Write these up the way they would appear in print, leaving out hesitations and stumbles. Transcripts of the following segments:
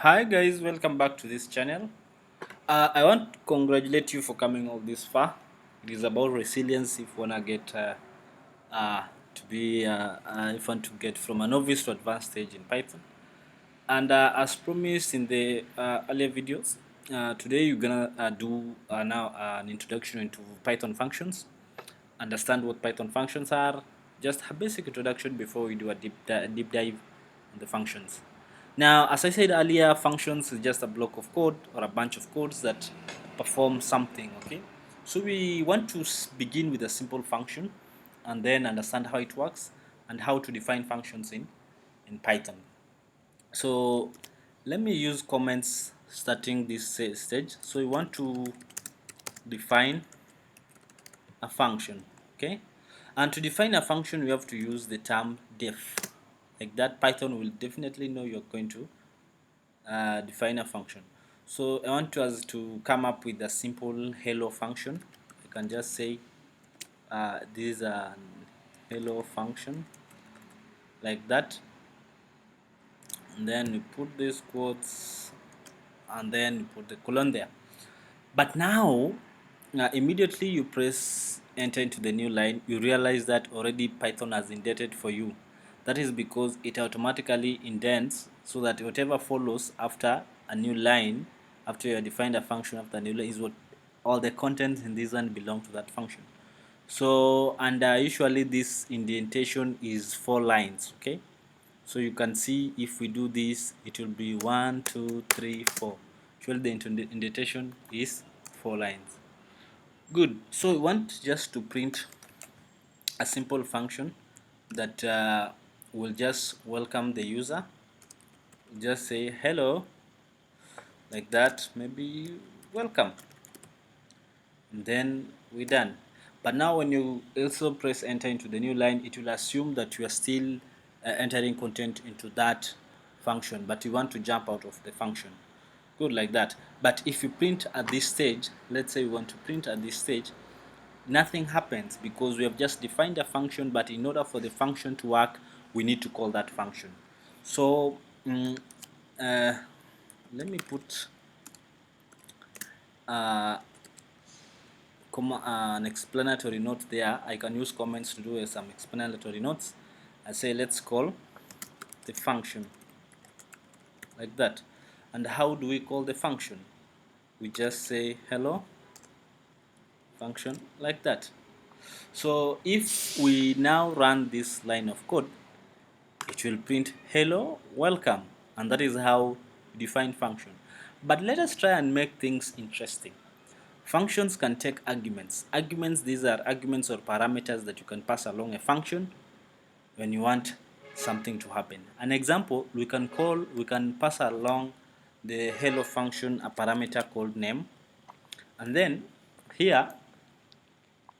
Hi guys, welcome back to this channel. I want to congratulate you for coming all this far. It is about resilience if you wanna get to be if you want to get from a novice to advanced stage in Python. And as promised in the earlier videos, today you're gonna do now an introduction into Python functions. Understand what Python functions are. Just a basic introduction before we do a deep dive on the functions. Now, as I said earlier, functions is just a block of code or a bunch of codes that perform something, okay? So we want to begin with a simple function and then understand how it works and how to define functions in Python. So let me use comments starting this stage. So we want to define a function, okay? And to define a function, we have to use the term def. Like that, Python will definitely know you're going to define a function. So I want us to come up with a simple hello function. I can just say this is a hello function like that, and then we put these quotes and then we put the colon there. But now immediately you press enter into the new line, you realize that already Python has indented for you. That is because it automatically indents so that whatever follows after a new line, after you have defined a function after a new line, is what all the contents in this one belong to that function. So and usually this indentation is 4 lines, okay? So you can see if we do this, it will be 1 2 3 4. Actually the indentation is 4 lines. Good. So we want just to print a simple function that will just welcome the user. Just say hello like that, maybe welcome, and then we're done. But now when you also press enter into the new line, it will assume that you are still entering content into that function, but you want to jump out of the function. Good, like that. But if you print at this stage, let's say we want to print at this stage, nothing happens because we have just defined a function, but in order for the function to work, we need to call that function. So uh, let me put uh, an explanatory note there. I can use comments to do some explanatory notes. I say let's call the function like that. And how do we call the function? We just say hello function like that. So if we now run this line of code, it will print hello welcome, and that is how we define function. But let us try and make things interesting. Functions can take arguments. Arguments, these are arguments or parameters that you can pass along a function when you want something to happen. An example, we can pass along the hello function a parameter called name, and then here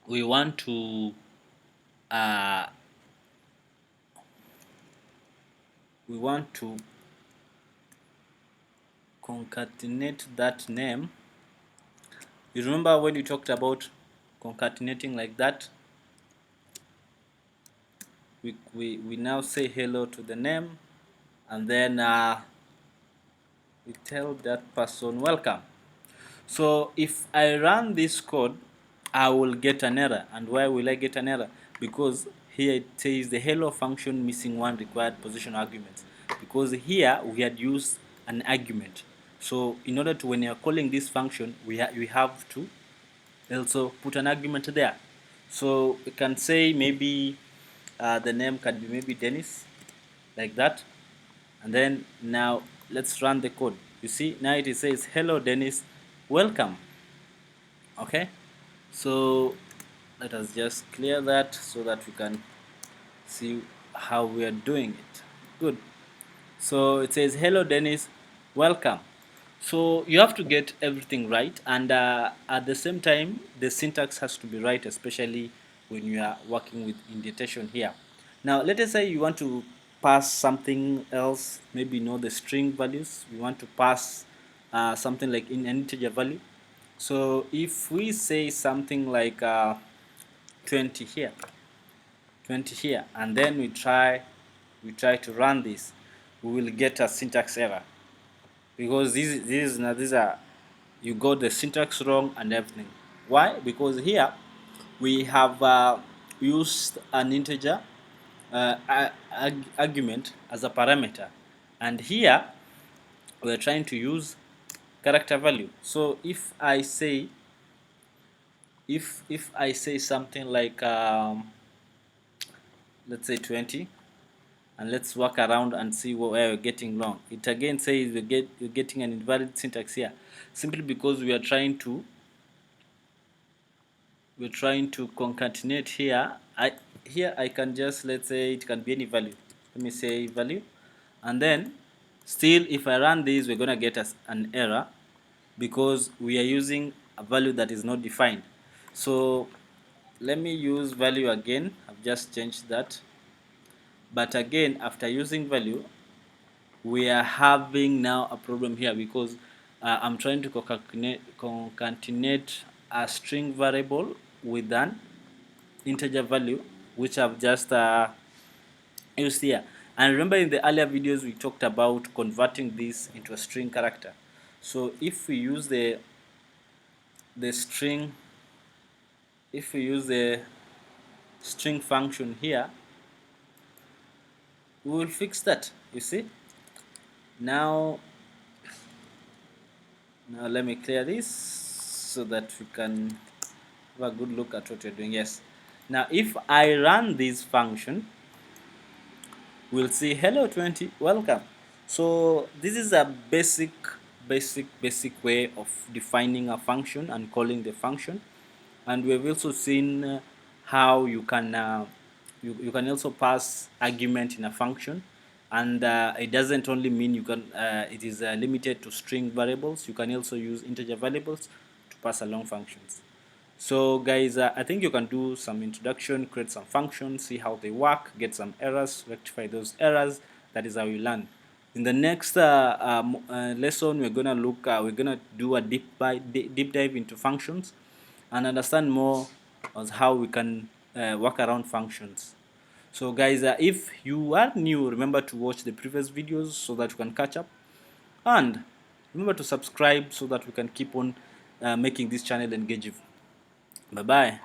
we want to uh, we want to concatenate that name. You remember when you talked about concatenating like that? We now say hello to the name, and then we tell that person welcome. So if I run this code, I will get an error. And why will I get an error? Because here it says the hello function missing one required position argument. Because here we had used an argument. So in order to, when you're calling this function, we have to also put an argument there. So we can say maybe the name can be maybe Dennis, like that. And then now let's run the code. You see now it says hello Dennis, welcome. Okay, so let us just clear that so that we can see how we are doing it. Good. So it says hello Dennis, welcome. So you have to get everything right, and at the same time the syntax has to be right, especially when you are working with indentation here. Now let us say you want to pass something else, maybe know the string values. We want to pass something like in an integer value. So if we say something like 20 here, 20 here, and then we try to run this, we will get a syntax error. because these are, you got the syntax wrong and everything. Why? Because here we have used an integer argument as a parameter, and here we're trying to use character value. So if I say something like let's say 20, and let's work around and see where we're getting wrong. It again says you're getting an invalid syntax here, simply because we are trying to concatenate here. I can just, let's say it can be any value. Let me say value, and then still if I run this, we're gonna get us an error because we are using a value that is not defined. So let me use value again. I've just changed that, but again after using value, we are having now a problem here because I'm trying to concatenate a string variable with an integer value, which I've just used here. And remember, in the earlier videos we talked about converting this into a string character. So if we use the string, if we use the string function here, we will fix that. You see, now let me clear this so that we can have a good look at what you're doing. Yes, now if I run this function, we'll see hello 20, welcome. So this is a basic way of defining a function and calling the function. And we've also seen how you can you can also pass argument in a function, and it doesn't only mean you can it is limited to string variables. You can also use integer variables to pass along functions. So guys, I think you can do some introduction, create some functions, see how they work, get some errors, rectify those errors. That is how you learn. In the next lesson, we're gonna look, we're gonna do a deep dive into functions and understand more on how we can work around functions. So guys, if you are new, remember to watch the previous videos so that you can catch up, and remember to subscribe so that we can keep on making this channel engaging. Bye bye.